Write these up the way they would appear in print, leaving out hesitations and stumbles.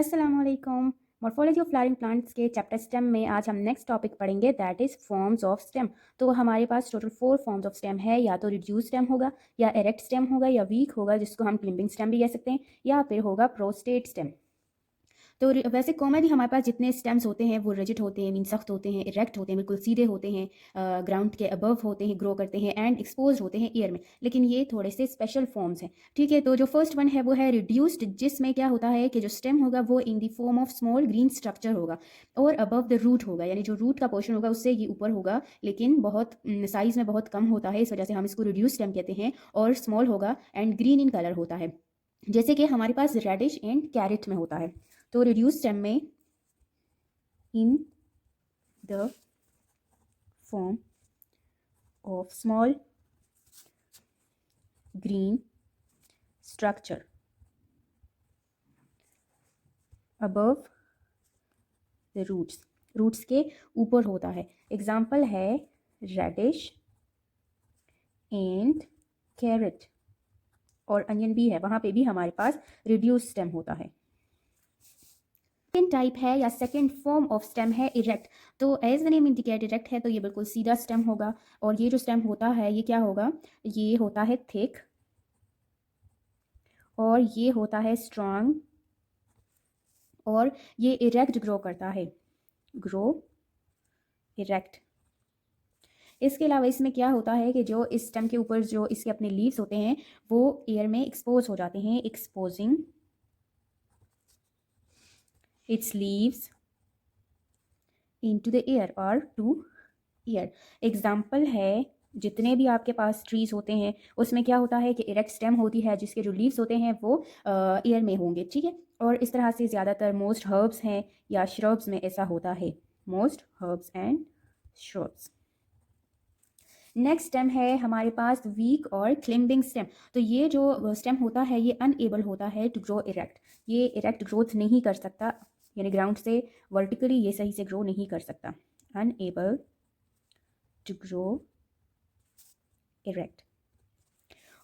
अस्सलामुअलैकुम। Morphology of flowering plants के chapter stem में आज हम नेक्स्ट टॉपिक पढ़ेंगे, that is forms of stem. तो हमारे पास टोटल 4 फॉर्म्स ऑफ स्टेम है, या तो रिड्यूस स्टेम होगा, या एरेक्ट स्टेम होगा, या वीक होगा जिसको हम क्लिम्बिंग स्टेम भी कह सकते हैं, या फिर होगा प्रोस्टेट स्टेम। तो वैसे कॉमनली हमारे पास जितने स्टेम्स होते हैं वो रिजिड होते हैं, मीन सख्त होते हैं, इरेक्ट होते हैं, बिल्कुल सीधे होते हैं, ग्राउंड के अबव होते हैं, ग्रो करते हैं एंड एक्सपोज होते हैं एयर में। लेकिन ये थोड़े से स्पेशल फॉर्म्स हैं, ठीक है। तो जो फर्स्ट वन है वो है रिड्यूस्ड, जिसमें क्या होता है कि जो स्टेम होगा वो इन the form of small green structure होगा और अबव द रूट होगा, यानी जो रूट का पोर्शन होगा उससे ये ऊपर होगा, लेकिन बहुत साइज में बहुत कम होता है, इस वजह से हम इसको रिड्यूस स्टेम कहते हैं। और स्मॉल होगा एंड ग्रीन इन कलर होता है, जैसे कि हमारे पास रेडिश एंड कैरेट में होता है। तो रिड्यूस स्टेम में in the form of small green structure above the roots, roots के ऊपर होता है। एग्जाम्पल है रेडिश एंड कैरेट, और अनियन भी है, वहाँ पे भी हमारे पास रिड्यूस स्टेम होता है। सेकेंड टाइप है या सेकेंड फॉर्म ऑफ स्टेम है इरेक्ट। तो as the name indicate erect है, तो ये बिल्कुल सीधा स्टेम होगा, और ये जो स्टेम होता है ये क्या होगा, ये होता है थिक, और ये होता है स्ट्रांग, और ये इरेक्ट ग्रो करता है, ग्रो इरेक्ट। इसके अलावा इसमें क्या होता है कि जो इस स्टेम के ऊपर जो इसके अपने लीव्स होते हैं वो एयर में एक्सपोज हो जाते हैं, exposing its leaves into the air or to air। Example है जितने भी आपके पास ट्रीज होते हैं उसमें क्या होता है कि इरेक्ट स्टेम होती है जिसके जो लीव्स होते हैं वो एयर में होंगे, ठीक है। और इस तरह से ज़्यादातर मोस्ट हर्ब्स हैं या श्रब्स में ऐसा होता है, most herbs and shrubs. Next stem है हमारे पास वीक और क्लिम्बिंग स्टेम। तो ये जो स्टेम होता है ये अनएबल होता है टू ग्रो इरेक्ट, ये इरेक्ट ग्रोथ नहीं कर सकता, यानी ग्राउंड से वर्टिकली ये सही से ग्रो नहीं कर सकता, अनएबल टू ग्रो इरेक्ट।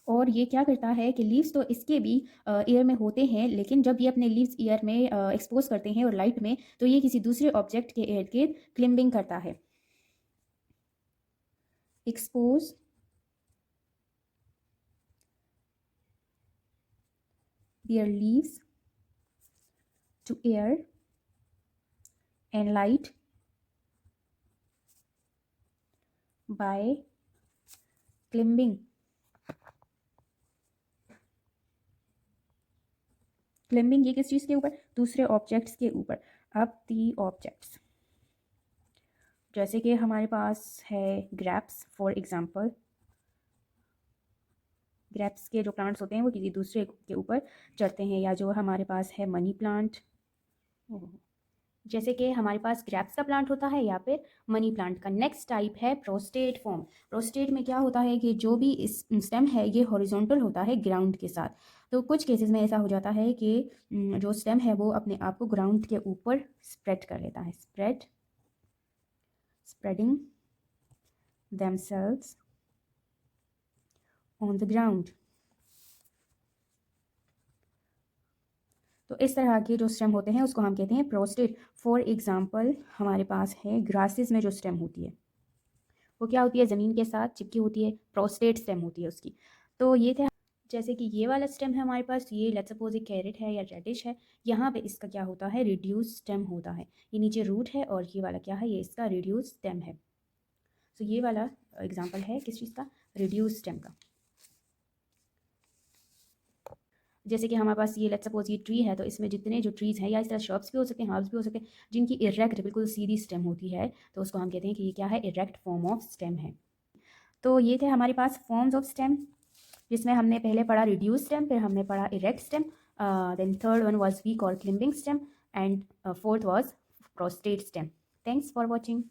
और ये क्या करता है कि लीव्स तो इसके भी एयर में होते हैं, लेकिन जब ये अपने लीव्स एयर में एक्सपोज करते हैं और लाइट में, तो ये किसी दूसरे ऑब्जेक्ट के इर्द गिर्द क्लिम्बिंग करता है, expose their leaves to air and light by climbing। Climbing ये किस चीज़ के ऊपर, दूसरे ऑब्जेक्ट्स के ऊपर, अब दी ऑब्जेक्ट्स। जैसे कि हमारे पास है ग्रेप्स फॉर एग्जांपल, ग्रेप्स के जो प्लांट्स होते हैं वो किसी दूसरे के ऊपर चढ़ते हैं, या जो हमारे पास है मनी प्लांट, जैसे कि हमारे पास ग्रेप्स का प्लांट होता है या फिर मनी प्लांट का। नेक्स्ट टाइप है प्रोस्टेट फॉर्म। प्रोस्टेट में क्या होता है कि जो भी स्टेम है ये हॉरिजॉन्टल होता है ग्राउंड के साथ। तो कुछ केसेस में ऐसा हो जाता है कि जो स्टेम है वो अपने आप को ग्राउंड के ऊपर स्प्रेड कर लेता है, spreading themselves on the ground। तो इस तरह के जो स्टेम होते हैं उसको हम कहते हैं प्रोस्टेट। फॉर एग्जांपल हमारे पास है ग्रासेस में जो स्टेम होती है वो क्या होती है, ज़मीन के साथ चिपकी होती है, प्रोस्टेट स्टेम होती है उसकी। तो ये थे, जैसे कि ये वाला स्टेम है हमारे पास, ये लेट्स सपोज एक कैरेट है या रेडिश है, यहाँ पे इसका क्या होता है, रिड्यूस स्टेम होता है, ये नीचे रूट है, और ये वाला क्या है, ये इसका रिड्यूस स्टेम है। तो ये वाला एग्जांपल है किस चीज़ का, रिड्यूस स्टेम का। जैसे कि हमारे पास ये लेट्स सपोज ये ट्री है, तो इसमें जितने जो ट्रीज़ हैं या इस तरह शर्ब्स भी हो सकते हैं, हर्ब्स भी हो सकते हैं, जिनकी इरेक्ट बिल्कुल सीधी स्टेम होती है, तो उसको हम कहते हैं कि ये क्या है, इरेक्ट फॉर्म ऑफ स्टेम है। तो ये थे हमारे पास फॉर्म्स ऑफ स्टेम, जिसमें हमने पहले पढ़ा रिड्यूस स्टेम, फिर हमने पढ़ा erect stem, then third one was weak और climbing stem, and fourth was prostrate stem. Thanks for watching.